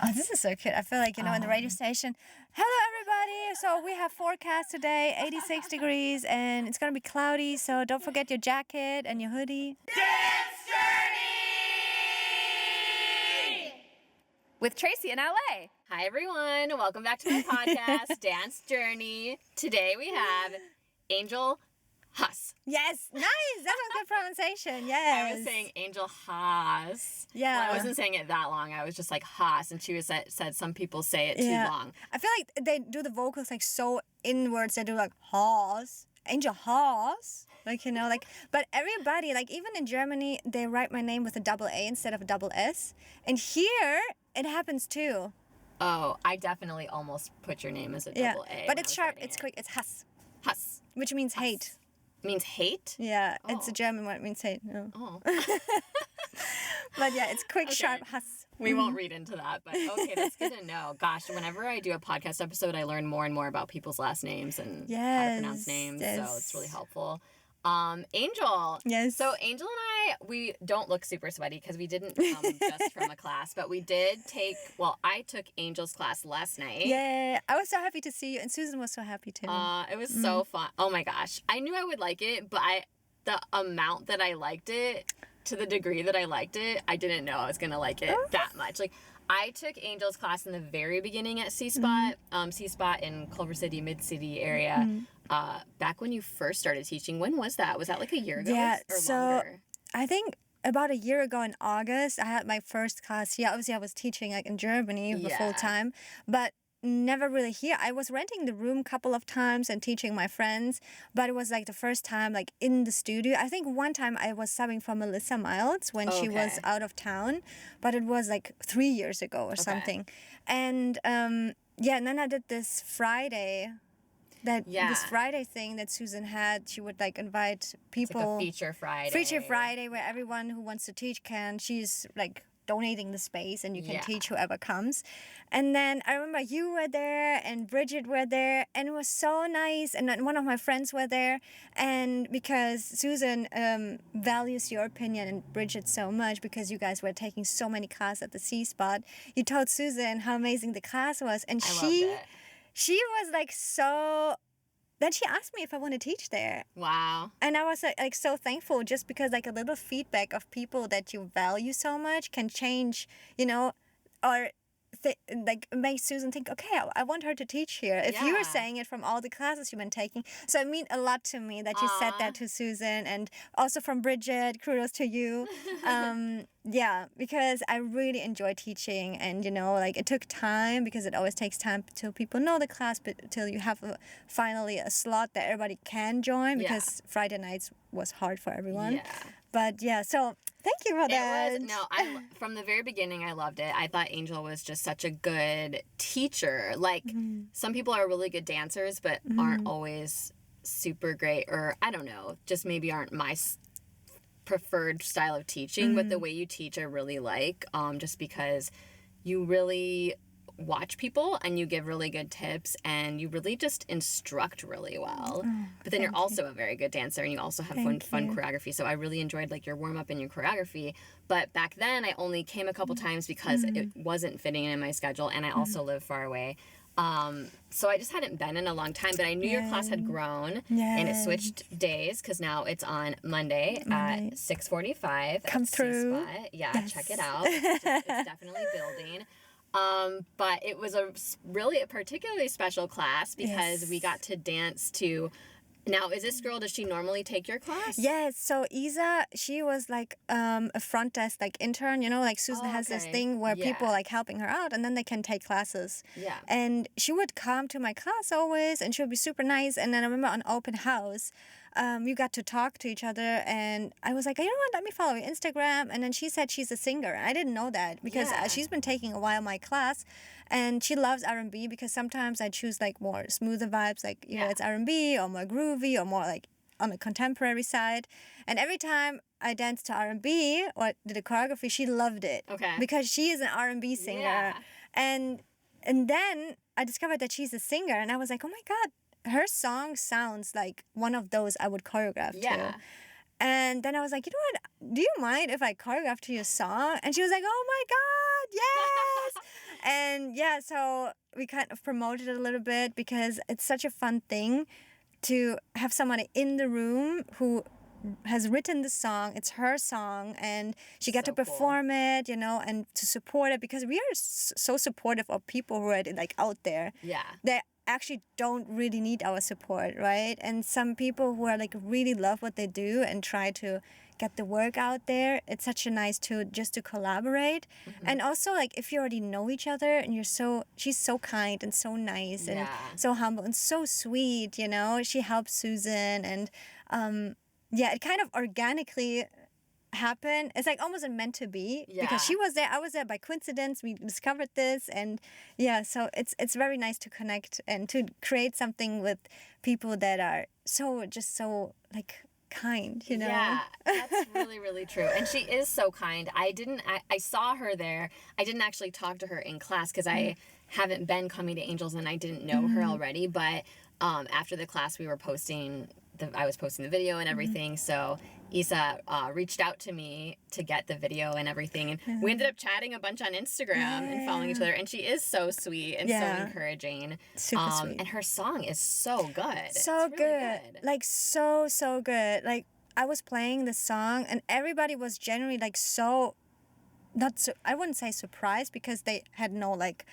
Oh, this is so cute. I feel like, in the radio station, hello, everybody. So we have forecast today, 86 degrees, and it's going to be cloudy. So don't forget your jacket and your hoodie. Dance Journey! With Tracy in LA. Hi, everyone. Welcome back to my podcast, Dance Journey. Today we have Angel Huss. Yes, nice. That was good pronunciation. Yes. I was saying Angel Haas. Yeah. Well, I wasn't saying it that long. I was just like Haas, and she said some people say it too long. I feel like they do the vocals like so inwards. They do like Haas, Angel Haas. But everybody, like even in Germany, they write my name with a double A instead of a double S. And here, it happens too. Oh, I definitely almost put your name as a double A. But it's sharp, it's quick, it's Hass. Hass. Which means hate. Means hate? Yeah, it's a German word, it means hate. No. Oh. But yeah, it's quick, sharp, Hass. We won't read into that, but okay, that's good to know. Gosh, whenever I do a podcast episode, I learn more and more about people's last names and how to pronounce names, so it's really helpful. Angel. Yes. So Angel and I, we don't look super sweaty because we didn't come just from a class, but we did I took Angel's class last night. Yeah, I was so happy to see you, and Susan was so happy too. It was so fun. Oh my gosh. I knew I would like it, but the amount that I liked it, to the degree that I liked it, I didn't know I was going to like it that much. Like, I took Angel's class in the very beginning at C-Spot, C-Spot in Culver City, Mid-City area. Back when you first started teaching. When was that? Was that like a year ago or longer? I think about a year ago in August, I had my first class here. Obviously, I was teaching like in Germany the full time, but never really here. I was renting the room a couple of times and teaching my friends, but it was like the first time like in the studio. I think one time I was subbing for Melissa Miles when she was out of town, but it was like 3 years ago or something. And and then I did this Friday. This Friday thing that Susan had, she would like invite people. It's like a feature Friday. Feature Friday where everyone who wants to teach can. She's like donating the space and you can teach whoever comes. And then I remember you were there and Bridget were there and it was so nice. And then one of my friends were there. And because Susan values your opinion and Bridget so much because you guys were taking so many classes at the C-Spot, you told Susan how amazing the class was. And she was like so... Then she asked me if I want to teach there. Wow. And I was like so thankful just because like a little feedback of people that you value so much can change, or like make Susan think, okay, I want her to teach here. If you were saying it from all the classes you've been taking. So it meant a lot to me that you said that to Susan, and also from Bridget, kudos to you. Because I really enjoy teaching, and like it took time because it always takes time till people know the class, but till you have finally a slot that everybody can join because Friday nights was hard for everyone. Yeah. But so thank you for that. From the very beginning, I loved it. I thought Angel was just such a good teacher. Like, some people are really good dancers, but aren't always super great, or I don't know, just maybe aren't my preferred style of teaching. But the way you teach, I really like, just because you really watch people and you give really good tips and you really just instruct really well. But then you're also a very good dancer and you also have fun choreography. So I really enjoyed like your warm-up and your choreography. But back then I only came a couple times because it wasn't fitting in my schedule, and I also live far away. So I just hadn't been in a long time, but I knew your class had grown and it switched days because now it's on Monday at 6:45. Come through. C-Spot. Yeah, check it out. It's definitely building. But it was a particularly special class because we got to dance to... Now, is this girl, does she normally take your class? Yes, so Isa, she was like a front desk like intern, like Susan has this thing where people like helping her out and then they can take classes. Yeah. And she would come to my class always and she would be super nice. And then I remember on open house, you got to talk to each other, and I was like, you know what, let me follow your Instagram. And then she said she's a singer. I didn't know that because she's been taking a while my class, and she loves R&B because sometimes I choose like more smoother vibes, like it's R&B or more groovy or more like on the contemporary side. And every time I danced to R&B or did a choreography, she loved it. Okay. Because she is an R&B singer. Yeah. And then I discovered that she's a singer, and I was like, oh my God, her song sounds like one of those I would choreograph to. And then I was like, you know what, do you mind if I choreograph to your song? And she was like, oh my God, yes! And yeah, so we kind of promoted it a little bit because it's such a fun thing to have somebody in the room who has written the song. It's her song, and she got So to perform it, you know, and to support it, because we are so supportive of people who are like out there. Yeah. They actually don't really need our support, right? And some people who are like really love what they do and try to get the work out there, it's such a nice tool just to collaborate. And also, like, if you already know each other and she's so kind and so nice and Yeah. so humble and so sweet, you know, she helps Susan, and yeah, it kind of organically happened. It's like almost meant to be, Yeah. because she was there, I was there by coincidence. We discovered this, and yeah, so it's very nice to connect and to create something with people that are so like kind, you know. Yeah, that's really, really true. And she is so kind. I saw her there. I didn't actually talk to her in class because I haven't been coming to Angels and I didn't know her already. But after the class, I was posting the video and everything. So Isa reached out to me to get the video and everything. And we ended up chatting a bunch on Instagram and following each other. And she is so sweet and so encouraging. Super sweet. And her song is so good. So It's really good. Like so good. Like, I was playing the song and everybody was generally like so, I wouldn't say surprised, because they had no like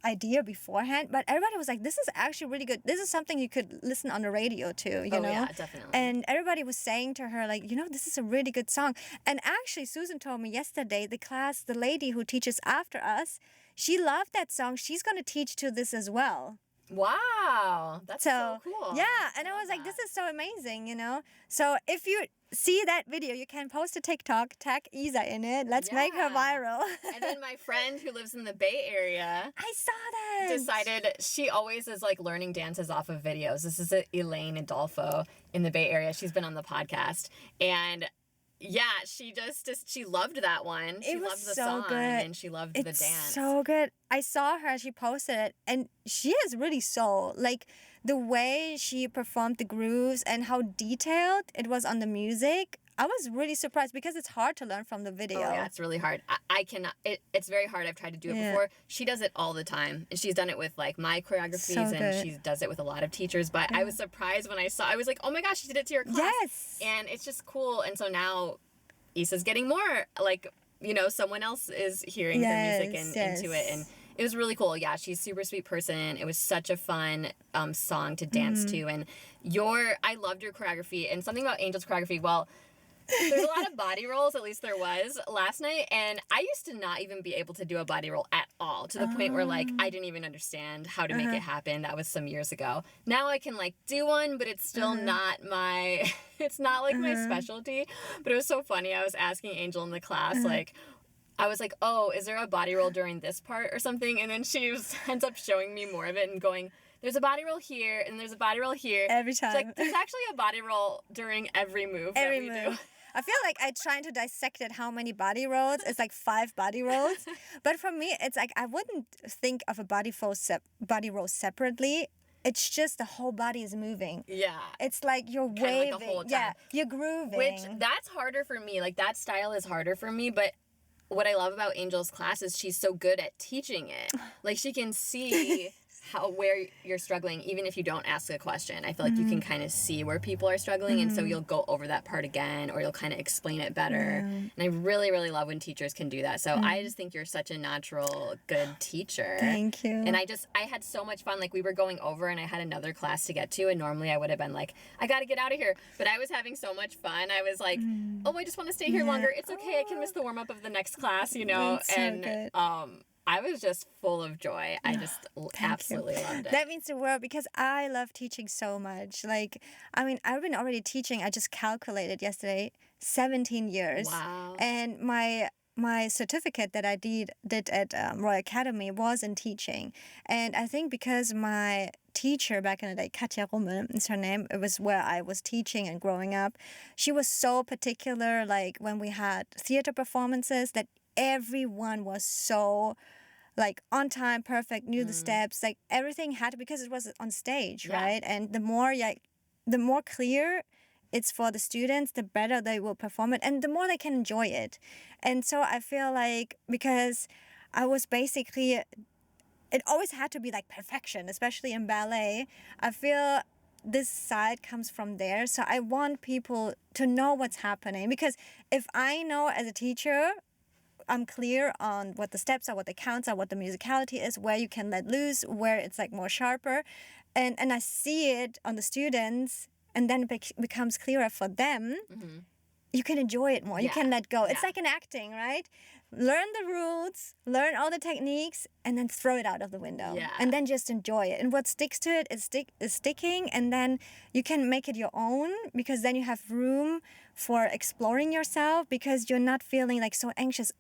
idea beforehand, but everybody was like, this is actually really good. This is something you could listen on the radio too, you know? Yeah, definitely. And everybody was saying to her, like, you know, this is a really good song. And actually, Susan told me yesterday, the lady who teaches after us, she loved that song. She's going to teach to this as well. Wow, that's so cool. Yeah, and I was like, this is so amazing, you know? So if you see that video, you can post a TikTok, tag Isa in it. Let's make her Yeah. viral. And then my friend who lives in the Bay Area I saw that. decided she always is like learning dances off of videos. This is Elaine Adolfo in the Bay Area. She's been on the podcast. And yeah, she she loved that one. She It was loved the so song good. and she loved the It's dance. so good. I saw her, she posted it, and she has really soul. Like, the way she performed the grooves and how detailed it was on the music, I was really surprised, because it's hard to learn from the video. Oh, yeah, it's really hard. I cannot. It's very hard. I've tried to do it Yeah. before. She does it all the time, and she's done it with like my choreographies, So and good. she does it with a lot of teachers. But I was surprised when I saw. I was like, oh my gosh, she did it to your class. Yes. And it's just cool. And so now, Isa's getting more like, you know, someone else is hearing her music and into it, and it was really cool. Yeah, she's a super sweet person. It was such a fun song to dance to, and I loved your choreography. And something about Angel's choreography. Well, there's a lot of body rolls, at least there was last night, and I used to not even be able to do a body roll at all, to the point where like I didn't even understand how to make it happen. That was some years ago. Now I can like do one, but it's still not my it's not like my specialty. But it was so funny. I was asking Angel in the class like, I was like, oh, is there a body roll during this part or something? And then she ends up showing me more of it and going, there's a body roll here and there's a body roll here. Every She's time. like, there's actually a body roll during every move Every that we move. do. I feel like I trying to dissect it, how many body rolls. It's like 5 body rolls. But for me, it's like I wouldn't think of a body roll separately. It's just the whole body is moving. Yeah. It's like you're Kinda waving. like the whole Yeah, time. you're grooving. Which, that's harder for me. Like, that style is harder for me, but what I love about Angel's class is she's so good at teaching it. Like, she can see where you're struggling, even if you don't ask a question. I feel like you can kind of see where people are struggling, and so you'll go over that part again, or you'll kind of explain it better. And I really, really love when teachers can do that. So I just think you're such a natural, good teacher. Thank you. And I had so much fun. Like, we were going over, and I had another class to get to, and normally I would have been like, I gotta get out of here. But I was having so much fun. I was like, oh, I just want to stay here longer. It's okay. I can miss the warm up of the next class, you know. That's so and good. I was just full of joy. I just absolutely loved it. That means the world, because I love teaching so much. Like, I mean, I've been already teaching, I just calculated yesterday, 17 years. Wow. And my certificate that I did at Royal Academy was in teaching. And I think because my teacher back in the day, Katja Rummel is her name, it was where I was teaching and growing up. She was so particular, like when we had theater performances, that everyone was so like on time, perfect, knew the steps, like everything had to, because it was on stage, Yeah. right? And the more clear it's for the students, the better they will perform it and the more they can enjoy it. And so I feel like, because I was basically, it always had to be like perfection, especially in ballet. I feel this side comes from there. So I want people to know what's happening, because if I know as a teacher, I'm clear on what the steps are, what the counts are, what the musicality is, where you can let loose, where it's like more sharper. And I see it on the students, and then it becomes clearer for them. You can enjoy it more. You can let go. It's like in acting, right? Learn the rules, learn all the techniques, and then throw it out of the window. Yeah. And then just enjoy it. And what sticks to it is sticking, and then you can make it your own, because then you have room for exploring yourself, because you're not feeling like so anxious.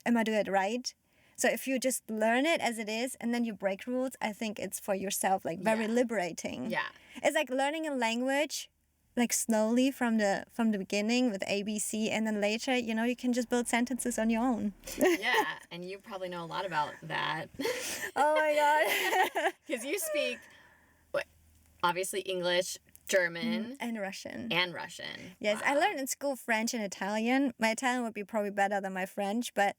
Am I doing it right? So if you just learn it as it is and then you break rules, I think it's for yourself like very liberating. Yeah. It's like learning a language like slowly from the beginning with ABC, and then later, you can just build sentences on your own. Yeah, and you probably know a lot about that. Oh my god. Because you speak, obviously English, German, And Russian. Wow. Yes, I learned in school French and Italian. My Italian would be probably better than my French, but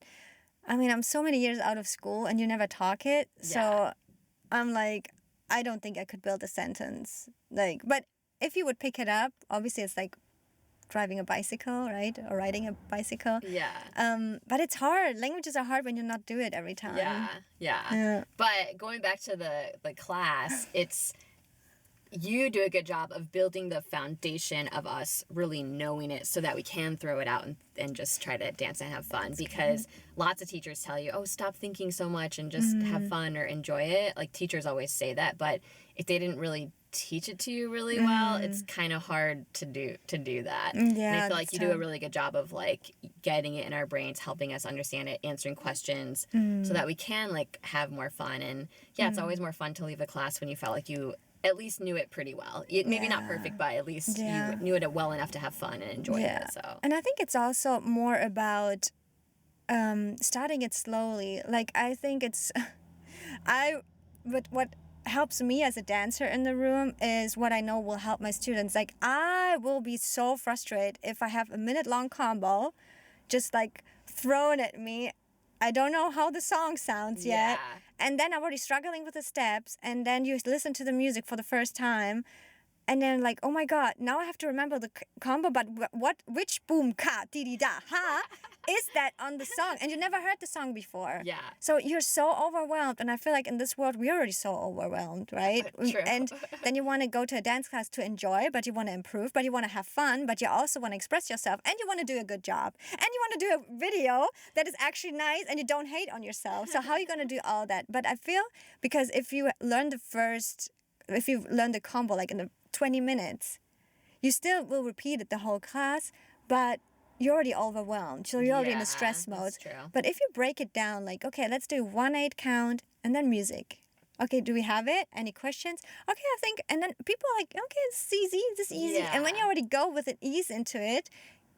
I mean, I'm so many years out of school and you never talk it. So I'm like, I don't think I could build a sentence. But if you would pick it up, obviously it's like driving a bicycle, right? Or riding a bicycle. Yeah. But it's hard. Languages are hard when you not do it every time. Yeah. But going back to the class, you do a good job of building the foundation of us really knowing it so that we can throw it out and just try to dance and have fun. Because lots of teachers tell you, oh, stop thinking so much and just have fun or enjoy it. Like, teachers always say that, but if they didn't really teach it to you really well, it's kind of hard to do that. Yeah, and I feel like you do a really good job of like getting it in our brains, helping us understand it, answering questions so that we can like have more fun. And it's always more fun to leave the class when you felt like you at least knew it pretty well. Maybe not perfect, but at least you knew it well enough to have fun and enjoy it. So. And I think it's also more about starting it slowly. Like, I think it's but what helps me as a dancer in the room is what I know will help my students. Like, I will be so frustrated if I have a minute-long combo just like thrown at me. I don't know how the song sounds yet. And then I'm already struggling with the steps, and then you listen to the music for the first time, and then like, oh my god, now I have to remember the combo, but which boom, ka, di di da, ha, is that on the song? And you never heard the song before. Yeah. So you're so overwhelmed, and I feel like in this world we're already so overwhelmed, right? True. And then you want to go to a dance class to enjoy, but you want to improve, but you want to have fun, but you also want to express yourself, and you want to do a good job, and you want to do a video that is actually nice, and you don't hate on yourself. So how are you going to do all that? But I feel, because if you learn the combo like in the 20 minutes, you still will repeat it the whole class, but you're already overwhelmed. So you're already in the stress mode. That's true. But if you break it down, like, okay, let's do 1/8 count and then music. Okay, do we have it? Any questions? Okay, I think, and then people are like, okay, this is easy. Yeah. And when you already go with an ease into it,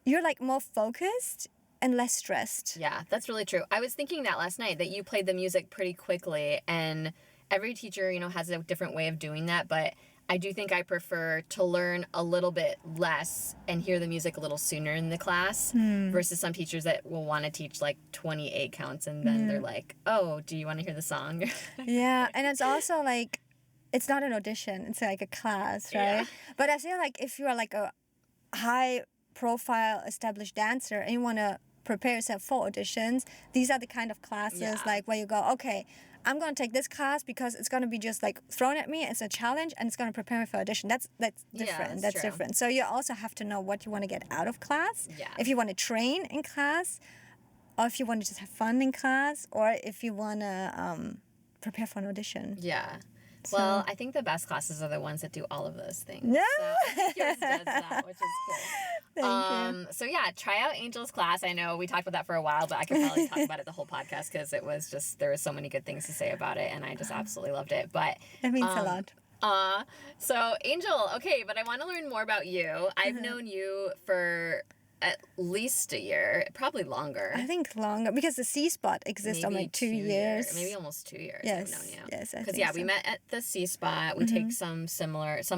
you're like more focused and less stressed. Yeah, that's really true. I was thinking that last night, that you played the music pretty quickly, and every teacher, has a different way of doing that, but I do think I prefer to learn a little bit less and hear the music a little sooner in the class versus some teachers that will want to teach like 28 counts, and then they're like, oh, do you want to hear the song? Yeah, and it's also like, it's not an audition, it's like a class, right? Yeah. But I feel like if you are like a high profile established dancer and you want to prepare yourself for auditions, these are the kind of classes like where you go, okay, I'm going to take this class because it's going to be just like thrown at me. It's a challenge, and it's going to prepare me for audition. That's different. That's true. different. So you also have to know what you want to get out of class. Yeah. If you want to train in class, or if you want to just have fun in class, or if you want to prepare for an audition. Yeah. Well, I think the best classes are the ones that do all of those things. Yeah. So I think yours does that, which is cool. Thank you. So yeah, try out Angel's class. I know we talked about that for a while, but I could probably talk about it the whole podcast because it was just, there were so many good things to say about it, and I just absolutely loved it. But That means a lot. So Angel, okay, but I want to learn more about you. I've known you for at least a year, probably longer. I think longer, because the C Spot exists on Maybe like 2 years. Maybe almost 2 years. Yes, I've known you. yes, I Because think we so. met at the C Spot. We take some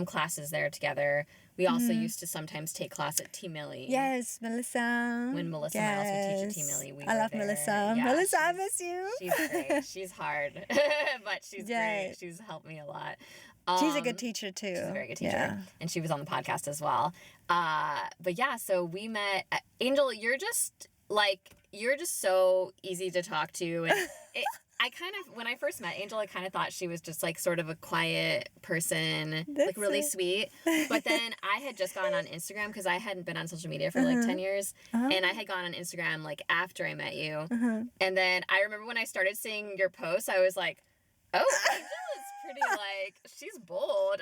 classes there together. We also used to sometimes take class at T. Millie. Yes, Melissa. When Melissa Miles would teach at T. Millie, I love there. Melissa. Yeah, Melissa, I miss you. She's great. She's hard, but she's great. She's helped me a lot. She's a good teacher too. She's a very good teacher. Yeah. And she was on the podcast as well. But yeah, so we met. Angel, you're just so easy to talk to. And when I first met Angel, I kind of thought she was just like sort of a quiet person, like really sweet. But then I had just gone on Instagram because I hadn't been on social media for like 10 years. And I had gone on Instagram like after I met you. And then I remember when I started seeing your posts, I was like, oh, Angel is pretty like, she's bold.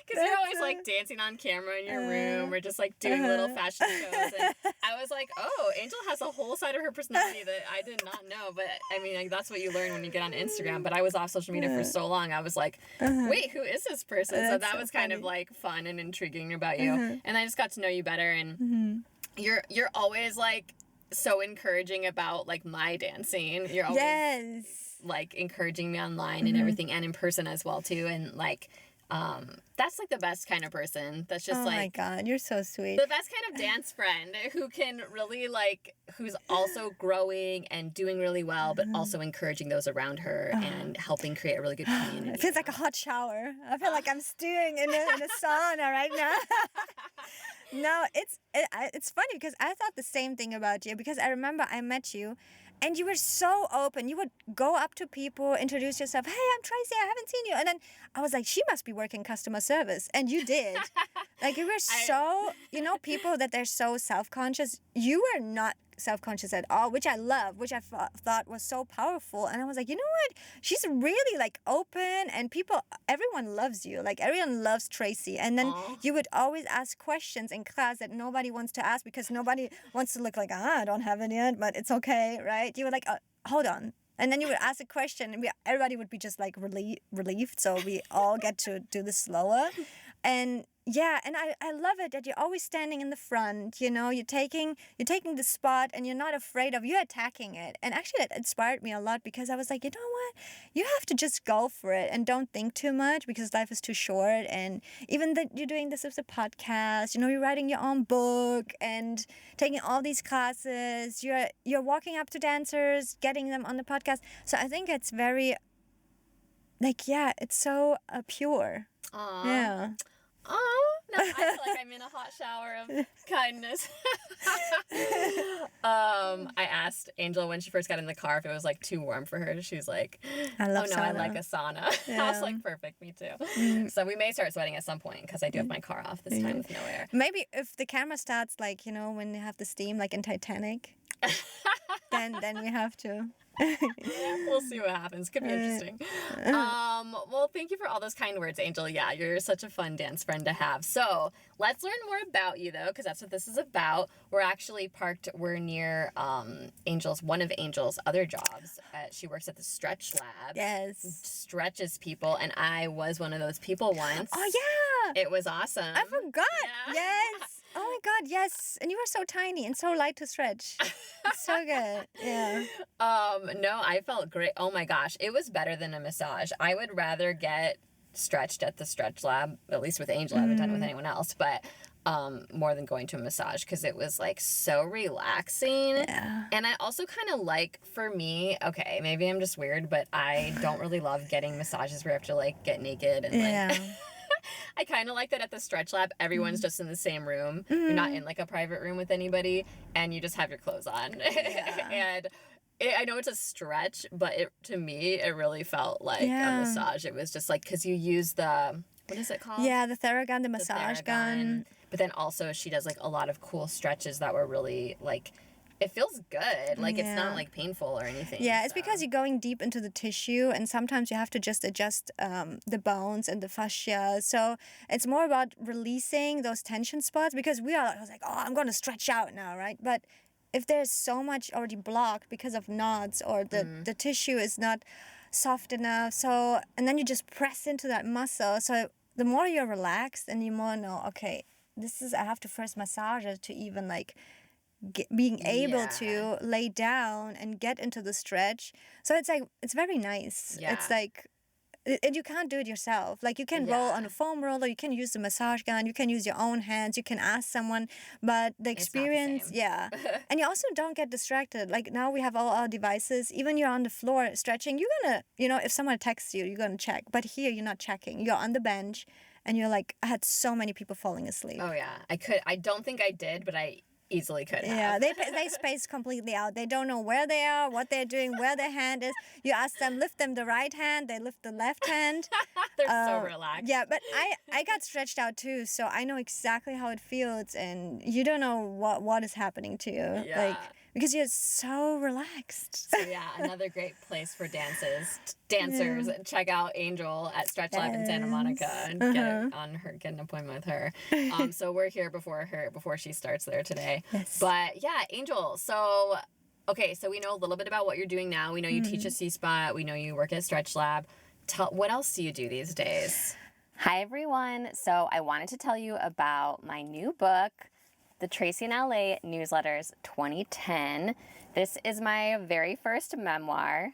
Because you're always like dancing on camera in your room or just like doing little fashion shows. And I was like, oh, Angel has a whole side of her personality that I did not know. But I mean, like, that's what you learn when you get on Instagram. But I was off social media for so long. I was like, wait, who is this person? So that was kind of like fun and intriguing about you. And I just got to know you better. And you're always like so encouraging about like my dancing. You're always like encouraging me online and everything, and in person as well too. And like, that's like the best kind of person. That's just like, oh my God, you're so sweet. The best kind of dance friend who can really like, who's also growing and doing really well, but also encouraging those around her and helping create a really good community. It feels like a hot shower. I feel like I'm stewing in a sauna right now. No, it's funny because I thought the same thing about you, because I remember I met you and you were so open. You would go up to people, introduce yourself. Hey, I'm Tracy. I haven't seen you. And then I was like, she must be working customer service. And you did. Like, you were so, people that they're so self-conscious. You were not self-conscious at all, which I love, which I thought was so powerful. And I was like, you know what? She's really like open, and everyone loves you. Like, everyone loves Tracy. And then you would always ask questions in class that nobody wants to ask because nobody wants to look like, I don't have it yet, but it's okay, right? You were like, hold on. And then you would ask a question, and everybody would be just like relieved. So we all get to do this slower. And yeah, and I love it that you're always standing in the front, you're taking the spot, and you're not afraid of, you're attacking it. And actually that inspired me a lot, because I was like, you know what? You have to just go for it and don't think too much, because life is too short. And even that you're doing this as a podcast, you're writing your own book and taking all these classes, you're walking up to dancers, getting them on the podcast. So I think it's very, like, yeah, it's so pure. Aww. Yeah. Oh, no, I feel like I'm in a hot shower of kindness. I asked Angel when she first got in the car if it was like too warm for her. She's like, I love sauna. I like a sauna. Yeah. I was like, perfect, me too. So we may start sweating at some point, because I do have my car off this time with no air. Maybe if the camera starts, like, when they have the steam, like in Titanic, then we have to. We'll see what happens. Could be interesting. Well, thank you for all those kind words, Angel. Yeah, you're such a fun dance friend to have. So let's learn more about you, though, because that's what this is about. We're near one of Angel's other jobs. She works at the Stretch Lab. Yes. Stretches people, and I was one of those people once. Oh, yeah. It was awesome. I forgot. Yeah. Yes. Oh my God, yes. And you were so tiny and so light to stretch. It's so good. Yeah. No, I felt great. Oh my gosh. It was better than a massage. I would rather get stretched at the Stretch Lab, at least with Angel. I haven't done it with anyone else, but more than going to a massage, because it was like so relaxing. Yeah. And I also kind of like, for me, okay, maybe I'm just weird, but I don't really love getting massages where you have to like get naked and like I kind of like that at the Stretch Lab, everyone's just in the same room. You're not in like a private room with anybody, and you just have your clothes on. And I know it's a stretch, but to me, it really felt like a massage. It was just like, because you use what is it called? Yeah, the Theragun, the massage gun. But then also she does like a lot of cool stretches that were really like, it feels good. Like, it's not like painful or anything. Yeah, it's because you're going deep into the tissue, and sometimes you have to just adjust the bones and the fascia. So it's more about releasing those tension spots, because I was like, oh, I'm going to stretch out now, right? But if there's so much already blocked because of knots, or the tissue is not soft enough, and then you just press into that muscle. So the more you're relaxed, and you more know, okay, I have to first massage it to even like being able to lay down and get into the stretch. So it's like, it's very nice. Yeah. It's like, and you can't do it yourself. Like you can roll on a foam roller, you can use the massage gun, you can use your own hands, you can ask someone, but the It's not the experience, same. yeah. And you also don't get distracted. Like now we have all our devices. Even you're on the floor stretching, you're gonna, if someone texts you, you're gonna check. But here you're not checking. You're on the bench, and you're like, I had so many people falling asleep. Oh yeah, I don't think I did, but I easily could have. Yeah, they space completely out. They don't know where they are, what they're doing, where their hand is. You ask them, lift them the right hand, they lift the left hand. They're so relaxed. Yeah, but I got stretched out too, so I know exactly how it feels, and you don't know what is happening to you. Yeah. Like, because you're so relaxed. So yeah, another great place for dancers. Check out Angel at Stretch Lab in Santa Monica and get an appointment with her. So we're here before she starts there today. Yes. But yeah, Angel. So okay, so we know a little bit about what you're doing now. We know you teach at C-Spot. We know you work at Stretch Lab. What else do you do these days? Hi, everyone. So I wanted to tell you about my new book, The Tracy in LA Newsletters 2010. This is my very first memoir.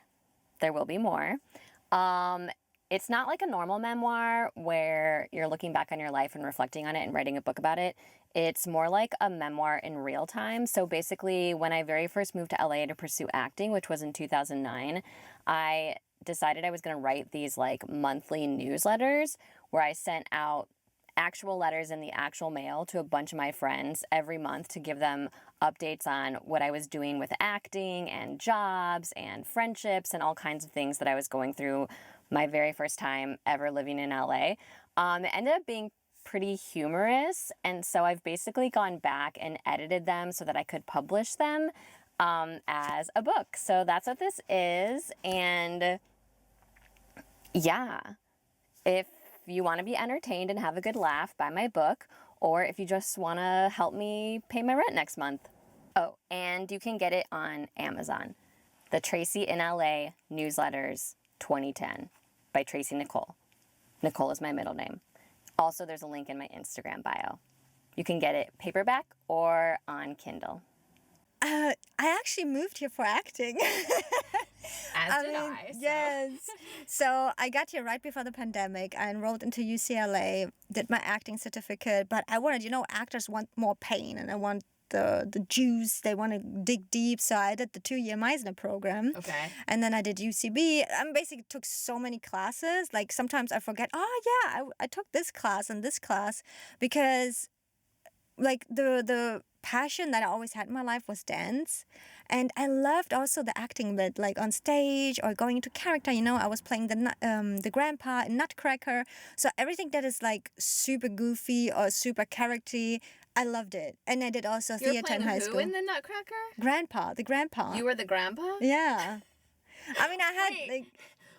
There will be more. It's not like a normal memoir where you're looking back on your life and reflecting on it and writing a book about it. It's more like a memoir in real time. So basically, when I very first moved to LA to pursue acting, which was in 2009, I decided I was going to write these like monthly newsletters where I sent out actual letters in the actual mail to a bunch of my friends every month to give them updates on what I was doing with acting and jobs and friendships and all kinds of things that I was going through my very first time ever living in LA. It ended up being pretty humorous, and so I've basically gone back and edited them so that I could publish them as a book. So that's what this is, and yeah, if you want to be entertained and have a good laugh, buy my book, or if you just want to help me pay my rent next month. Oh, and you can get it on Amazon. The Tracy in LA Newsletters 2010 by Tracy Nicole. Nicole is my middle name. Also, there's a link in my Instagram bio. You can get it paperback or on Kindle. I actually moved here for acting. As did I. So. Yes. So I got here right before the pandemic. I enrolled into UCLA, did my acting certificate, but I wanted, actors want more pain and I want the juice. They want to dig deep. So I did the 2-year Meisner program. Okay. And then I did UCB. I basically took so many classes. Like sometimes I forget, I took this class and this class because like the passion that I always had in my life was dance. And I loved also the acting bit, like on stage or going into character. I was playing the grandpa in Nutcracker. So everything that is like super goofy or super character-y, I loved it. And I did also theater in high school. You were playing who in the Nutcracker? The grandpa. You were the grandpa? Yeah. I mean, I had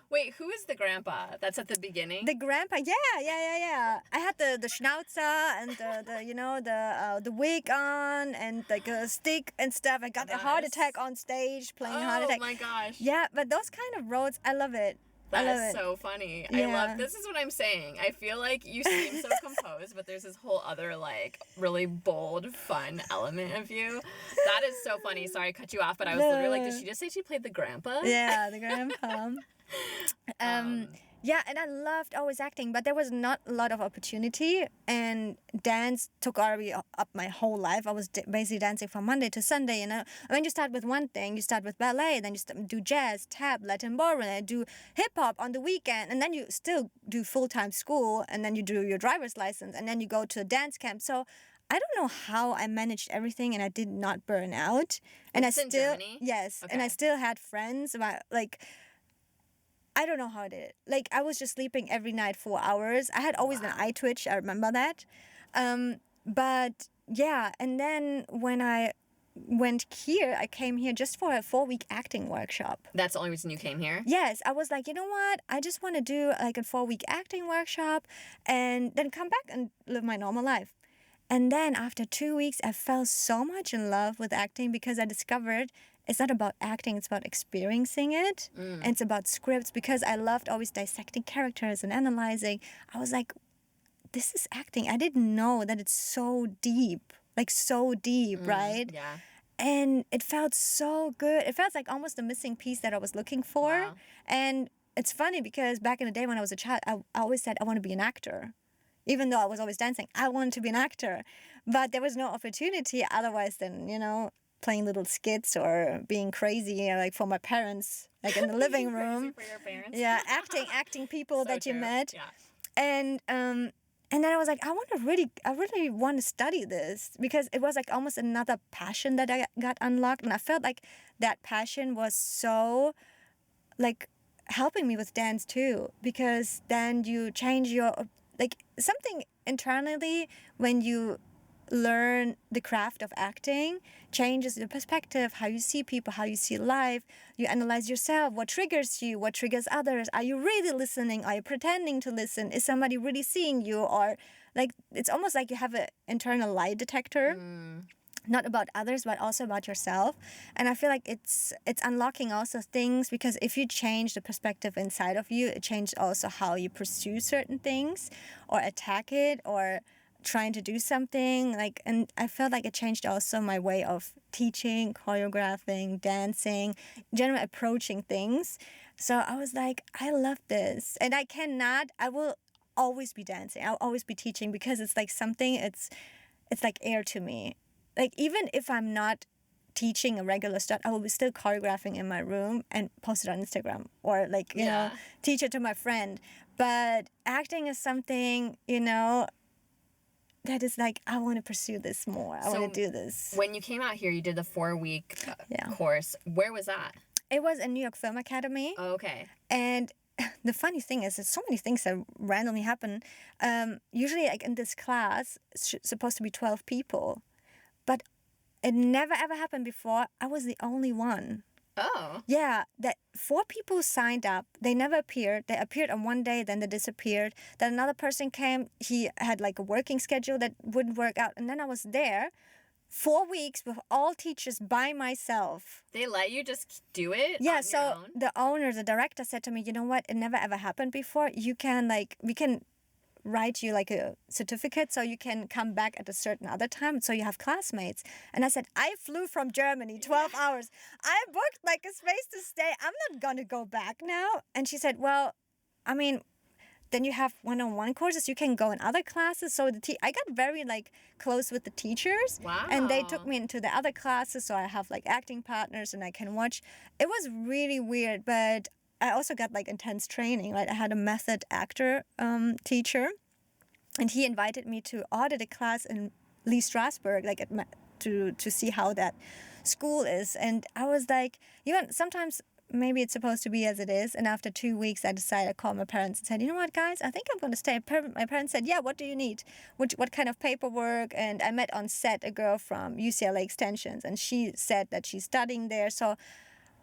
Wait, who is the grandpa? That's at the beginning? the grandpa. Yeah. I had the schnauzer and the wig on and like a stick and stuff. I got a heart Nice. attack on stage playing heart attack. Oh my gosh. Yeah, but those kind of roles, I love it. I love That is it. so funny. Yeah. This is what I'm saying. I feel like you seem so composed, but there's this whole other like really bold, fun element of you. That is so funny. Sorry, I cut you off, but I was literally like, did she just say she played the grandpa? Yeah, the grandpa. Yeah, and I loved always acting, but there was not a lot of opportunity, and dance took already up my whole life. I was basically dancing from Monday to Sunday, And when you start with one thing, you start with ballet, then you do jazz, tap, Latin ballroom, and do hip-hop on the weekend, and then you still do full-time school, and then you do your driver's license, and then you go to a dance camp. So I don't know how I managed everything, and I did not burn out. And It's in Germany? Yes, and I Okay. still had friends about I don't know how I did it. Like, I was just sleeping every night 4 hours. I had always an eye twitch. I remember that. But yeah, and then when I went here, I came here just for a 4-week acting workshop. That's the only reason you came here? Yes, I was like, you know what? I just want to do like a 4-week acting workshop and then come back and live my normal life. And then after 2 weeks, I fell so much in love with acting because I discovered it's not about acting, it's about experiencing it. And it's about scripts because I loved always dissecting characters and analyzing. I was like, this is acting. I didn't know that it's so deep, right? Yeah. And it felt so good. It felt like almost the missing piece that I was looking for. Wow. And it's funny because back in the day when I was a child, I always said I want to be an actor. Even though I was always dancing, I wanted to be an actor. But there was no opportunity otherwise than, playing little skits or being crazy, like for my parents, like in the living room. For your parents. Yeah, acting people So that you true. met. Yeah. And then I was like, I really want to study this because it was like almost another passion that I got unlocked. And I felt like that passion was so like helping me with dance too, because then you change your, like something internally when you learn the craft of acting changes the perspective, how you see people, how you see life. You analyze yourself, what triggers you, what triggers others. Are you really listening? Are you pretending to listen? Is somebody really seeing you? Or like it's almost like you have an internal lie detector, not about others but also about yourself. And I feel like it's unlocking also things, because if you change the perspective inside of you, it changes also how you pursue certain things or attack it or trying to do something. Like, and I felt like it changed also my way of teaching, choreographing, dancing, generally approaching things. So I was like, I love this, and I will always be dancing, I'll always be teaching, because it's like something, it's like air to me. Like even if I'm not teaching a regular stuff, I will be still choreographing in my room and post it on Instagram, or like you know, teach it to my friend. But acting is something, that is like, I want to pursue this more. I want to do this. When you came out here, you did the 4-week Yeah. course. Where was that? It was in New York Film Academy. Oh, okay. And the funny thing is, there's so many things that randomly happen. Usually, like in this class, it's supposed to be 12 people. But it never ever happened before. I was the only one. Oh. Yeah, that 4 people signed up. They never appeared. They appeared on one day, then they disappeared. Then another person came. He had like a working schedule that wouldn't work out. And then I was there 4 weeks with all teachers by myself. They let you just do it? Yeah, on so your own? the owner, the director said to me, you know what? It never ever happened before. We can write you like a certificate so you can come back at a certain other time so you have classmates. And I said, I flew from Germany 12 hours. I booked like a space to stay. I'm not gonna go back now. And she said, well, I mean, then you have one-on-one courses. You can go in other classes. So I got very like close with the teachers. Wow. And they took me into the other classes. So I have like acting partners and I can watch. It was really weird, but I also got like intense training. Like I had a method actor teacher, and he invited me to audit a class in Lee Strasberg, like to see how that school is. And I was like, sometimes maybe it's supposed to be as it is. And after 2 weeks, I decided, I called my parents and said, you know what, guys, I think I'm going to stay. My parents said, yeah, what do you need? What kind of paperwork? And I met on set a girl from UCLA Extensions, and she said that she's studying there. So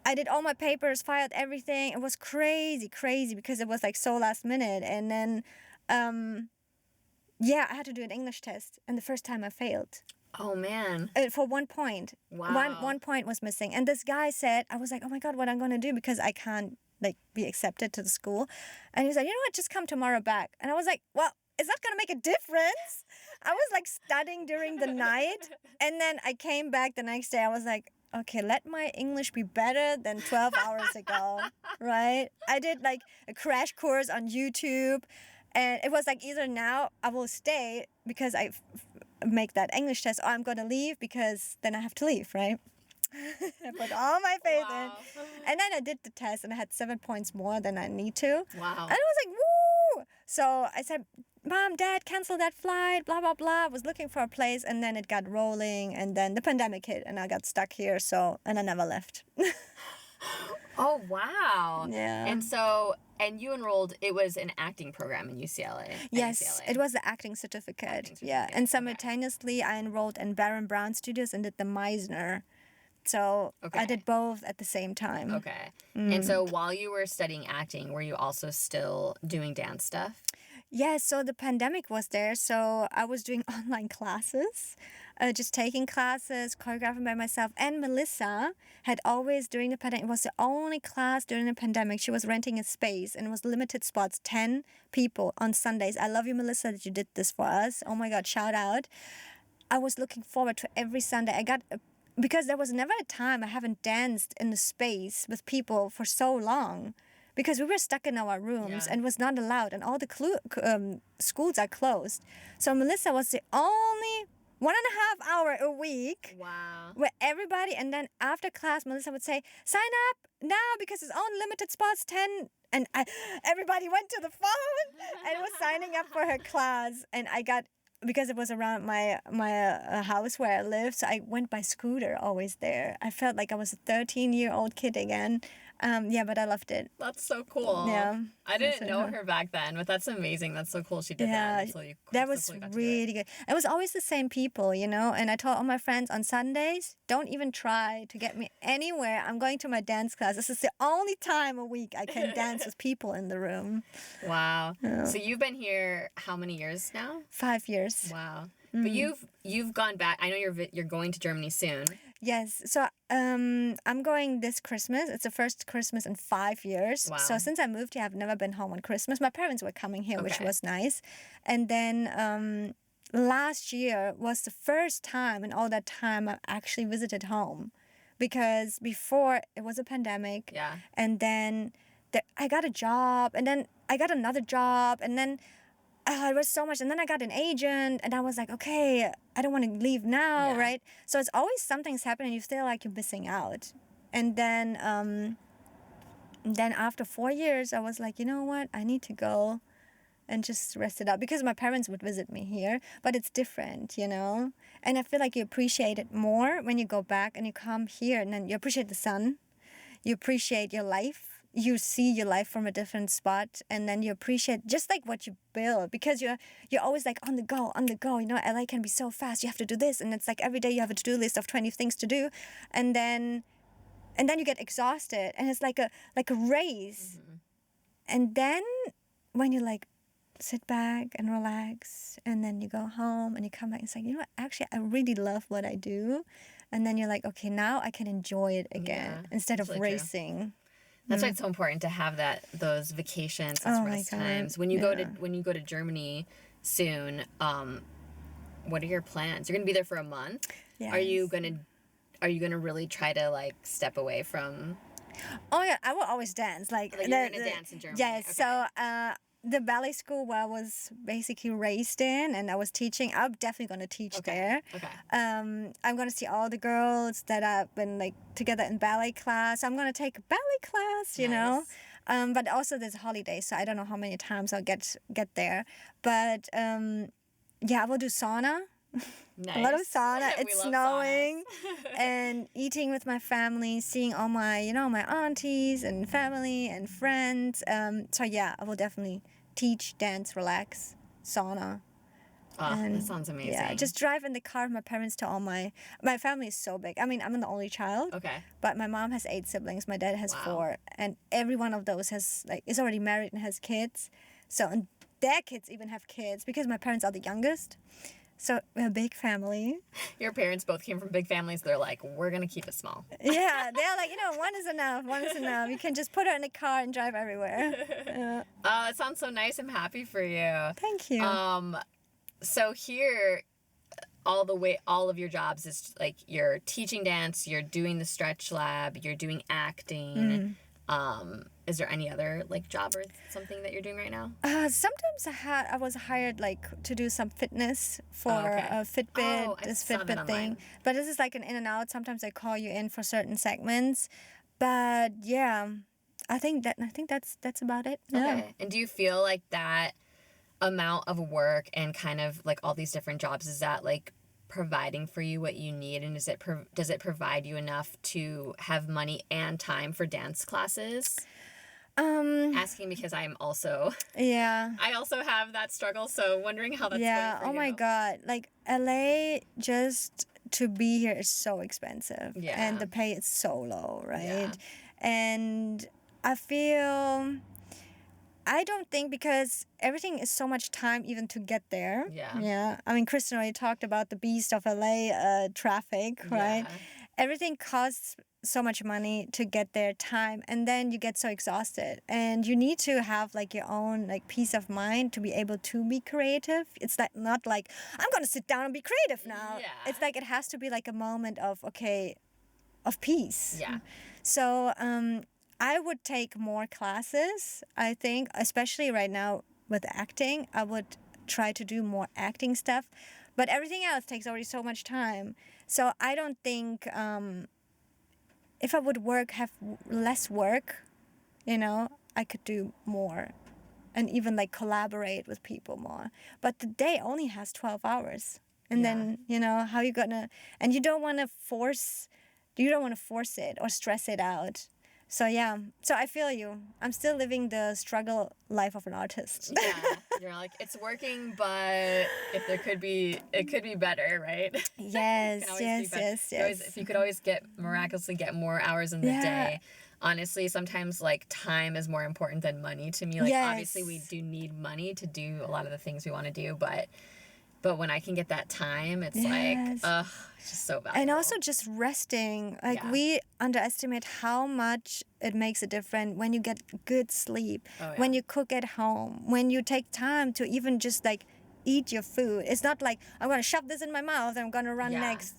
I did all my papers, filed everything. It was crazy because it was like so last minute. And then, I had to do an English test. And the first time I failed. Oh, man. For 1 point. Wow. One point was missing. And this guy said, I was like, oh my God, what I'm going to do? Because I can't like be accepted to the school. And he said, you know what, just come tomorrow back. And I was like, well, is that going to make a difference? I was like studying during the night. And then I came back the next day. I was like, okay, let my English be better than 12 hours ago, right? I did like a crash course on YouTube. And it was like, either now I will stay because I make that English test, or I'm going to leave because then I have to leave, right? I put all my faith in. And then I did the test and I had 7 points more than I need to. Wow. And I was like, woo! So I said, Mom, Dad, cancel that flight, blah, blah, blah. I was looking for a place, and then it got rolling, and then the pandemic hit, and I got stuck here, and I never left. Oh, wow. Yeah. And you enrolled, it was an acting program in UCLA. Yes, it was the acting certificate. Yeah, and simultaneously I enrolled in Baron Brown Studios and did the Meisner. So I did both at the same time. Okay. And so while you were studying acting, were you also still doing dance stuff? Yeah, so the pandemic was there, so I was doing online classes, just taking classes, choreographing by myself. And Melissa had always, during the pandemic, it was the only class during the pandemic. She was renting a space, and it was limited spots, 10 people on Sundays. I love you, Melissa, that you did this for us. Oh my God, shout out. I was looking forward to every Sunday. Because there was never a time I haven't danced in the space with people for so long. because we were stuck in our rooms Yeah. and was not allowed, and all the schools are closed. So Melissa was the only 1.5 hour a week Wow. where everybody, and then after class, Melissa would say, sign up now because it's only limited spots, 10. And everybody went to the phone and was signing up for her class. And I got, because it was around my house where I lived, so I went by scooter always there. I felt like I was a 13-year-old kid again. Yeah, but I loved it. That's so cool. Yeah. I didn't know her back then, but that's amazing. That's so cool she did that. Yeah, And so you that so was cool you got to do it. really good. It was always the same people, you know. And I told all my friends on Sundays, don't even try to get me anywhere. I'm going to my dance class. This is the only time a week I can dance with people in the room. Wow. So you've been here how many years now? 5 years. Wow. But you've gone back. I know you're going to Germany soon. Yes. So I'm going this Christmas. It's the first Christmas in 5 years. Wow. So since I moved here, I've never been home on Christmas. My parents were coming here, which Okay. was nice. And then last year was the first time in all that time I actually visited home. Because before it was a pandemic. Yeah. And then I got a job. And then I got another job. And then it was so much. And then I got an agent. And I was like, okay, I don't want to leave now, Yeah. right? So it's always something's happening. You feel like you're missing out. And then after 4 years, I was like, you know what? I need to go and just rest it out. Because my parents would visit me here. But it's different, you know? And I feel like you appreciate it more when you go back and you come here. And then you appreciate the sun. You appreciate your life. You see your life from a different spot, and then you appreciate just like what you build, because you're always like on the go. You know, LA can be so fast. You have to do this, and it's like every day you have a to-do list of 20 things to do, and then you get exhausted, and it's like a race. And then when you like sit back and relax, and then you go home and you come back, it's like, you know what? Actually, I really love what I do, and then you're like, okay, now I can enjoy it again Yeah, instead of that's really true. racing. That's why it's so important to have those vacations, those Oh my rest God. times. When you go to Germany soon, what are your plans? You're gonna be there for a month. Are you gonna really try to like step away from? Oh yeah, I will always dance. Like You're gonna dance in Germany. Yes. Okay. So the ballet school where I was basically raised in, and I was teaching. I'm definitely gonna teach there. Okay. I'm gonna see all the girls that have been like together in ballet class. I'm gonna take a ballet class, you know. But also there's holidays, so I don't know how many times I'll get there. But yeah, I will do sauna. Nice. A lot of sauna. We It's love snowing, saunas. and eating with my family, seeing all my, you know, my aunties and family and friends. So yeah, I will definitely teach, dance, relax, sauna. Oh, And that sounds amazing. Yeah, just drive in the car with my parents to all my family is so big. I mean, I'm the only child. Okay. But my mom has 8 siblings. My dad has Wow. 4, and every one of those is already married and has kids. So, and their kids even have kids because my parents are the youngest. So we're a big family. Your parents both came from big families. They're like, we're gonna keep it small. Yeah, they're like, you know, one is enough. One is enough. You can just put her in the car and drive everywhere. Oh, that sounds so nice. I'm happy for you. Thank you. So here, all of your jobs is like you're teaching dance, you're doing the stretch lab, you're doing acting. Is there any other like job or something that you're doing right now? Sometimes I was hired like to do some fitness for Fitbit, Oh, I this saw that Fitbit thing. online. But this is like an in and out. Sometimes they call you in for certain segments. But yeah, I think that's about it. Yeah. Okay. And do you feel like that amount of work and kind of like all these different jobs, is that like providing for you what you need, and does it provide you enough to have money and time for dance classes? Asking because I also have that struggle, so wondering how that's Yeah. going for Oh you. my God. Like LA, just to be here is so expensive. Yeah. And the pay is so low, right? Yeah. And I don't think, because everything is so much time even to get there. Yeah. Yeah. I mean, Kristen already talked about the beast of LA traffic, right? Yeah. Everything costs so much money to get there, time, and then you get so exhausted, and you need to have like your own like peace of mind to be able to be creative. It's like not like I'm gonna sit down and be creative now. Yeah. It's like it has to be like a moment of peace. Yeah. So I would take more classes, I think, especially right now with acting. I would try to do more acting stuff, but everything else takes already so much time. So I don't think if I would have less work, I could do more and even like collaborate with people more. But the day only has 12 hours. And then, how you gonna, and you don't want to force it or stress it out. So yeah, so I feel you. I'm still living the struggle life of an artist. Yeah, you're like, it's working, but if it could be better, right? Yes, yes. If you could always miraculously get more hours in the day. Honestly, sometimes like time is more important than money to me. Like obviously we do need money to do a lot of the things we want to do, but when I can get that time, it's like, it's just so valuable. And also just resting. Like we underestimate how much it makes a difference when you get good sleep, when you cook at home, when you take time to even just like eat your food. It's not like I'm going to shove this in my mouth and I'm going to run next,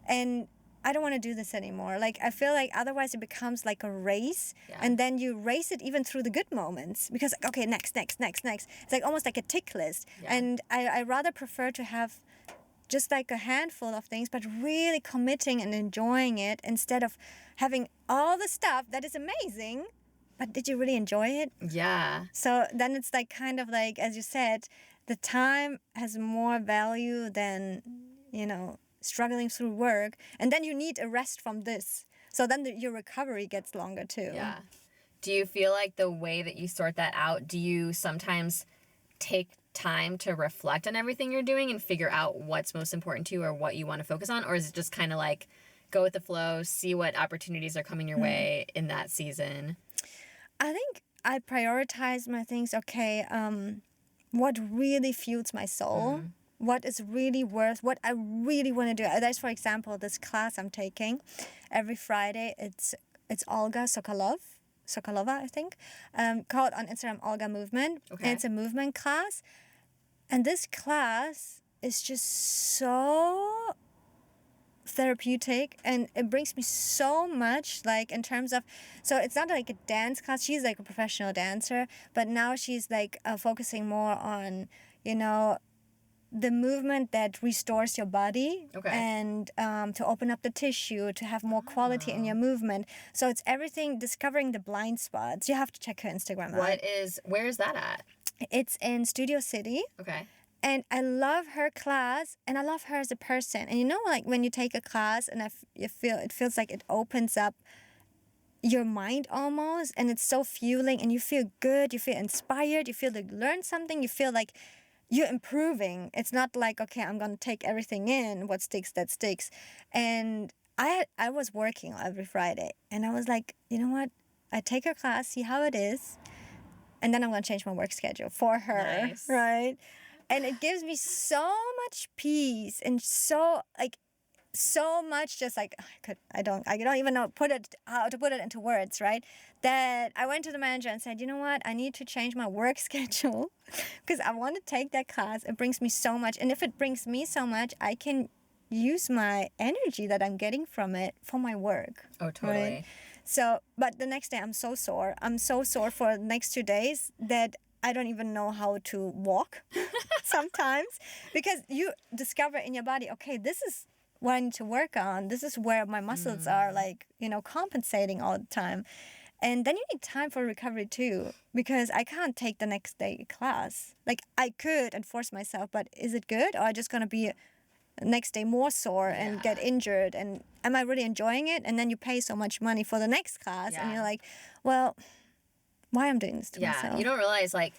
and I don't want to do this anymore. Like, I feel like otherwise it becomes like a race. Yeah. And then you race it even through the good moments. Because, okay, next. It's like almost like a tick list. Yeah. And I rather prefer to have just like a handful of things, but really committing and enjoying it instead of having all the stuff that is amazing. But did you really enjoy it? Yeah. So then it's like kind of like, as you said, the time has more value than, struggling through work, and then you need a rest from this, so then your recovery gets longer too. Yeah. Do you feel like the way that you sort that out, do you sometimes take time to reflect on everything you're doing and figure out what's most important to you or what you want to focus on, or is it just kind of like go with the flow, see what opportunities are coming your way in that season? I think I prioritize my things. What really fuels my soul, what is really worth, what I really want to do. There's, for example, this class I'm taking every Friday. It's Olga Sokolova, I think, called on Instagram Olga Movement. Okay. And it's a movement class. And this class is just so therapeutic, and it brings me so much, like in terms of, so it's not like a dance class. She's like a professional dancer, but now she's like focusing more on, the movement that restores your body, and to open up the tissue, to have more quality in your movement. So it's everything, discovering the blind spots. You have to check her Instagram out. Where is that at? It's in Studio City. Okay. And I love her class, and I love her as a person. And like when you take a class, and it feels like it opens up your mind almost, and it's so fueling, and you feel good, you feel inspired, you feel like you learned something, you feel like you're improving. It's not like, okay, I'm going to take everything in, what sticks, that sticks. And I was working every Friday, and I was like, you know what? I take her class, see how it is, and then I'm going to change my work schedule for her, nice. Right? And it gives me so much peace and so much, just like I don't even know how to put it into words, right? That I went to the manager and said, you know what, I need to change my work schedule because I want to take that class. It brings me so much, and if it brings me so much, I can use my energy that I'm getting from it for my work. Oh, totally. Right? So, but the next day I'm so sore. I'm so sore for the next 2 days that I don't even know how to walk sometimes, because you discover in your body, okay, this is what I need to work on. This is where my muscles are compensating all the time. And then you need time for recovery too, because I can't take the next day class. Like I could and force myself, but is it good? Or am I just going to be next day more sore and get injured? And am I really enjoying it? And then you pay so much money for the next class and you're like, well, why I'm doing this to myself? Yeah, you don't realize, I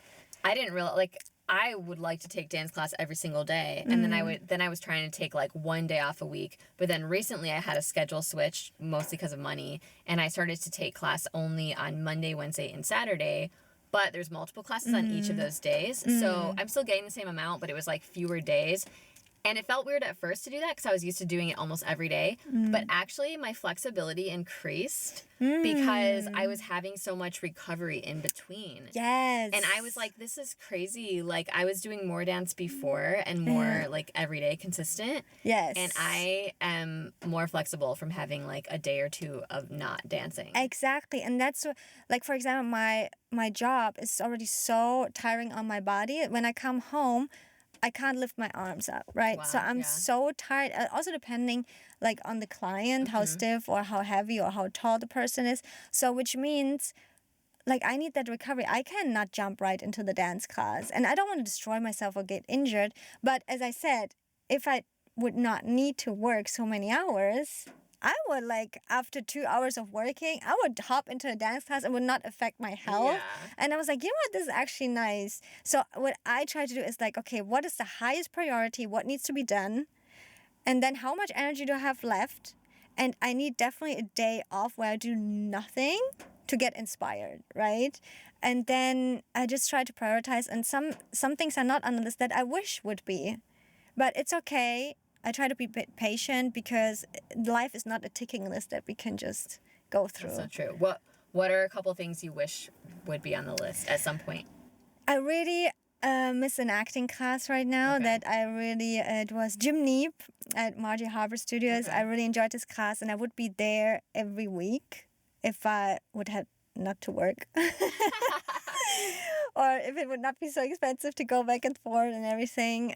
didn't realize, I would like to take dance class every single day, and then I was trying to take 1 day off a week, but then recently I had a schedule switch, mostly because of money, and I started to take class only on Monday, Wednesday, and Saturday, but there's multiple classes on each of those days, so I'm still getting the same amount, but it was fewer days, And it felt weird at first to do that because I was used to doing it almost every day. But actually, my flexibility increased because I was having so much recovery in between. Yes. And I was like, this is crazy. Like, I was doing more dance before and more like everyday consistent. Yes. And I am more flexible from having like a day or two of not dancing. Exactly. And that's like, for example, my job is already so tiring on my body. When I come home, I can't lift my arms up, right? So Wow, I'm yeah. so tired. Also depending like on the client, how stiff or how heavy or how tall the person is. So which means like I need that recovery. I cannot jump right into the dance class. And I don't want to destroy myself or get injured. But as I said, if I would not need to work so many hours, I would like after 2 hours of working, I would hop into a dance class and would not affect my health. Yeah. And I was like, you know what, this is actually nice. So what I try to do is like, okay, what is the highest priority? What needs to be done? And then how much energy do I have left? And I need definitely a day off where I do nothing to get inspired, right? And then I just try to prioritize. And some things are not on the list that I wish would be. But it's okay. I try to be patient because life is not a ticking list that we can just go through. That's so true. What are a couple things you wish would be on the list at some point? I really miss an acting class right now that I really, it was Jim Neep at Margie Harbour Studios. Okay. I really enjoyed this class and I would be there every week if I would have not to work. Or if it would not be so expensive to go back and forth and everything.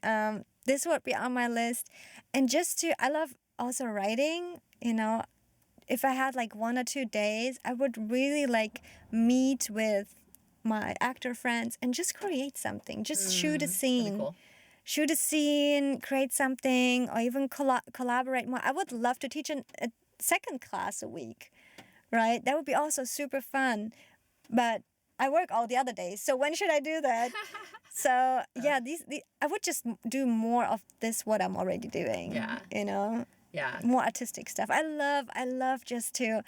This would be on my list. And I love also writing, you know. If I had like 1 or 2 days, I would really like meet with my actor friends and just create something. Just shoot a That'd be scene. cool. Shoot a scene, create something, or even collaborate more. I would love to teach a second class a week, right? That would be also super fun. But I work all the other days, so when should I do that? So yeah, I would just do more of this what I'm already doing. Yeah. You know, Yeah. more artistic stuff. I love just to,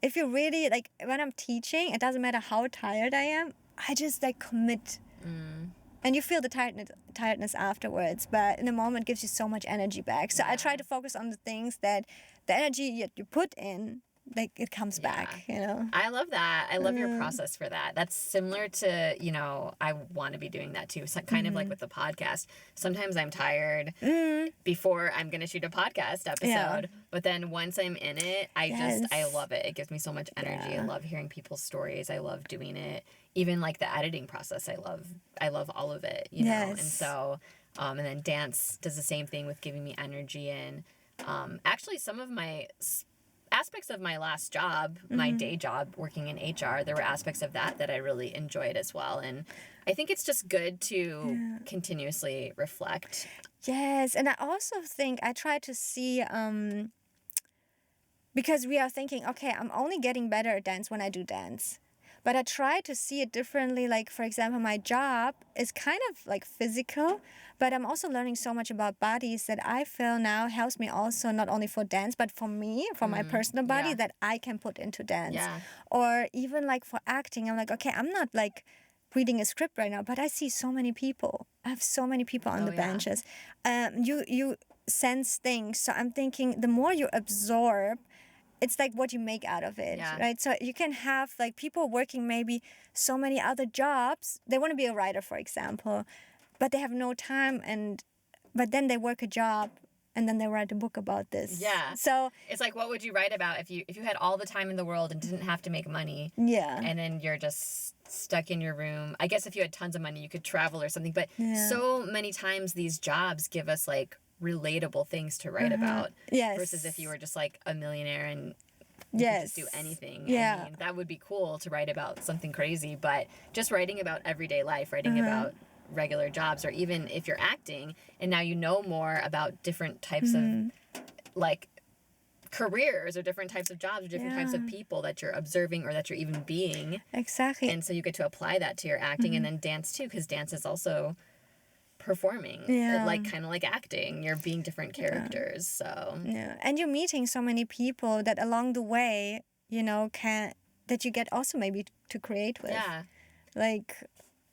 if you really like when I'm teaching, it doesn't matter how tired I am. I just like commit. And you feel the tiredness afterwards, but in the moment it gives you so much energy back. So I try to focus on the things that the energy you put in, like it comes back, you know. I love that. I love your process for that. That's similar to, you know, I want to be doing that too. So kind of like with the podcast. Sometimes I'm tired before I'm going to shoot a podcast episode. Yeah. But then once I'm in it, I Yes. love it. It gives me so much energy. I love hearing people's stories. I love doing it. Even like the editing process, I love all of it, you know. And Yes. so, and then dance does the same thing with giving me energy. And actually some of my aspects of my last job, my day job working in HR, there were aspects of that I really enjoyed as well. And I think it's just good to continuously reflect. Yes, and I also think I try to see because we are thinking, okay, I'm only getting better at dance when I do dance. But I try to see it differently. Like, for example, my job is kind of like physical, but I'm also learning so much about bodies that I feel now helps me also not only for dance, but for me, for my personal body yeah. that I can put into dance. Yeah. Or even like for acting, I'm like, okay, I'm not like reading a script right now, but I see so many people. I have so many people on the yeah. benches. You sense things. So I'm thinking the more you absorb, it's like what you make out of it, Yeah. right? So you can have like people working maybe so many other jobs. They want to be a writer, for example, but they have no time, but then they work a job and then they write a book about this. Yeah. So It's like, what would you write about if you had all the time in the world and didn't have to make money? yeah, And then you're just stuck in your room. I guess if you had tons of money, you could travel or something. But Yeah. so many times these jobs give us like relatable things to write about. Yes. Versus if you were just like a millionaire and you could yes, just do anything. Yeah. I mean, that would be cool to write about something crazy. But just writing about everyday life, writing about regular jobs, or even if you're acting and now you know more about different types of like careers or different types of jobs or different types of people that you're observing or that you're even being. exactly. And so you get to apply that to your acting and then dance too, because dance is also performing. Yeah. Like kind of like acting. You're being different characters. So Yeah, and you're meeting so many people that along the way, you know, that you get also maybe to create with. yeah. Like,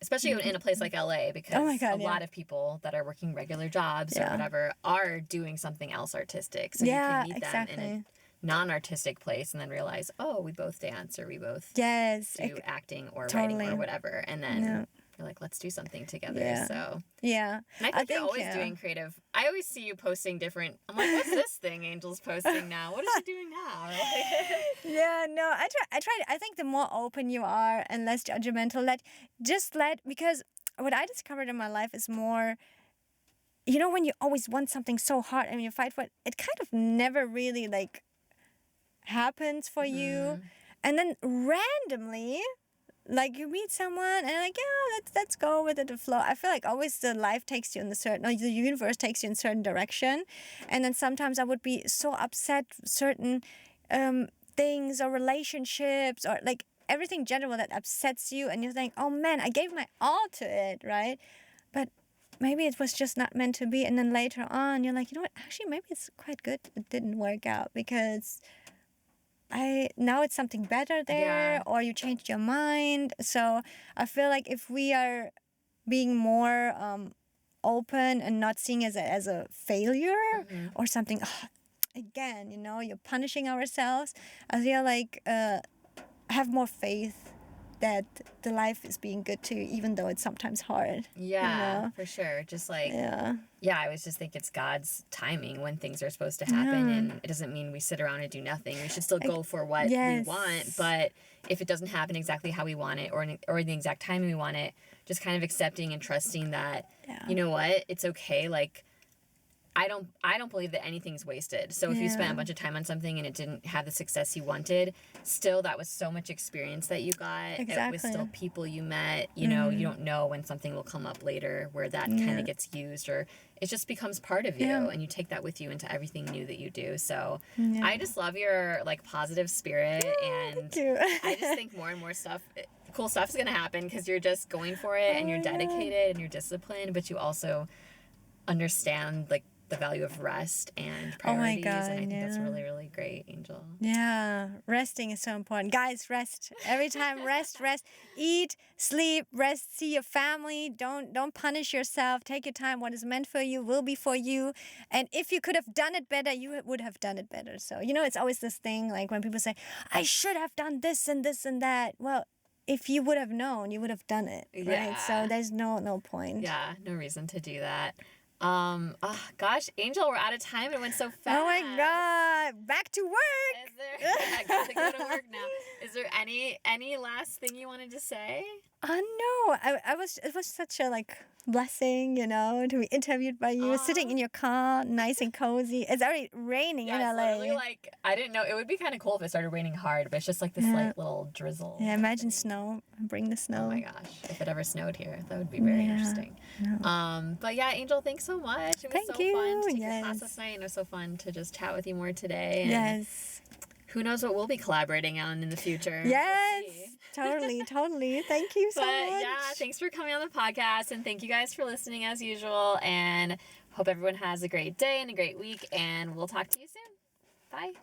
especially in a place like LA, because Oh my God, a lot of people that are working regular jobs or Yeah. whatever are doing something else artistic. So Yeah, you can meet them in exactly. a non-artistic place and then realize, oh, we both dance or we both Yes. do acting or totally. writing or whatever. And then Yeah. you're like, let's do something together. Yeah. So, Yeah. and I think you're always doing creative. I always see you posting different. I'm like, what's this thing Angel's posting now? What is she doing now? Yeah, no, I try. I think the more open you are and less judgmental, because what I discovered in my life is more, when you always want something so hard and you fight for it, it kind of never really like happens for you. And then randomly, like you meet someone and like, yeah, let's go with it, the flow. I feel like always the life takes you in the universe takes you in a certain direction. And then sometimes I would be so upset certain things or relationships or like everything general that upsets you, and you think, oh man, I gave my all to it, right? But maybe it was just not meant to be. And then later on you're like, you know what, actually maybe it's quite good it didn't work out, because now it's something better there, or you changed your mind. So I feel like if we are being more open and not seeing it as a failure or something, again, you're punishing ourselves, I feel like have more faith that the life is being good to you, even though it's sometimes hard. Yeah, for sure. Just like, Yeah. I always just think it's God's timing when things are supposed to happen, and it doesn't mean we sit around and do nothing. We should still go for what we want, but if it doesn't happen exactly how we want it or in the exact timing we want it, just kind of accepting and trusting that, you know what, it's okay. Like, I don't believe that anything's wasted. So if you spent a bunch of time on something and it didn't have the success you wanted, still that was so much experience that you got. It was still people you met. You know, you don't know when something will come up later where that kind of gets used, or it just becomes part of you and you take that with you into everything new that you do. So I just love your like positive spirit, and I just think more and more cool stuff is going to happen because you're just going for it and you're dedicated and you're disciplined, but you also understand like the value of rest and priorities. And I think that's really, really great, Angel. Yeah, resting is so important. Guys, rest. Every time, rest. Eat, sleep, rest, see your family. Don't punish yourself. Take your time. What is meant for you will be for you. And if you could have done it better, you would have done it better. So, it's always this thing, like when people say, I should have done this and this and that. Well, if you would have known, you would have done it, right? So there's no point. Yeah, no reason to do that. Gosh, Angel, we're out of time. It went so fast. Oh my God, back to work. I got to go to work now. Is there any last thing you wanted to say? No, it was such a blessing, to be interviewed by you, sitting in your car, nice and cozy. It's already raining in LA. I didn't know. It would be kind of cool if it started raining hard, but it's just like this light little drizzle. Yeah, imagine snow. Bring the snow. Oh my gosh, if it ever snowed here, that would be very interesting. No. But yeah, Angel, thanks so much. It was so fun to take your class last night, and it was so fun to just chat with you more today. And yes. Who knows what we'll be collaborating on in the future? Yes, totally. Thank you so much. Yeah, thanks for coming on the podcast, and thank you guys for listening as usual, and hope everyone has a great day and a great week, and we'll talk to you soon. Bye.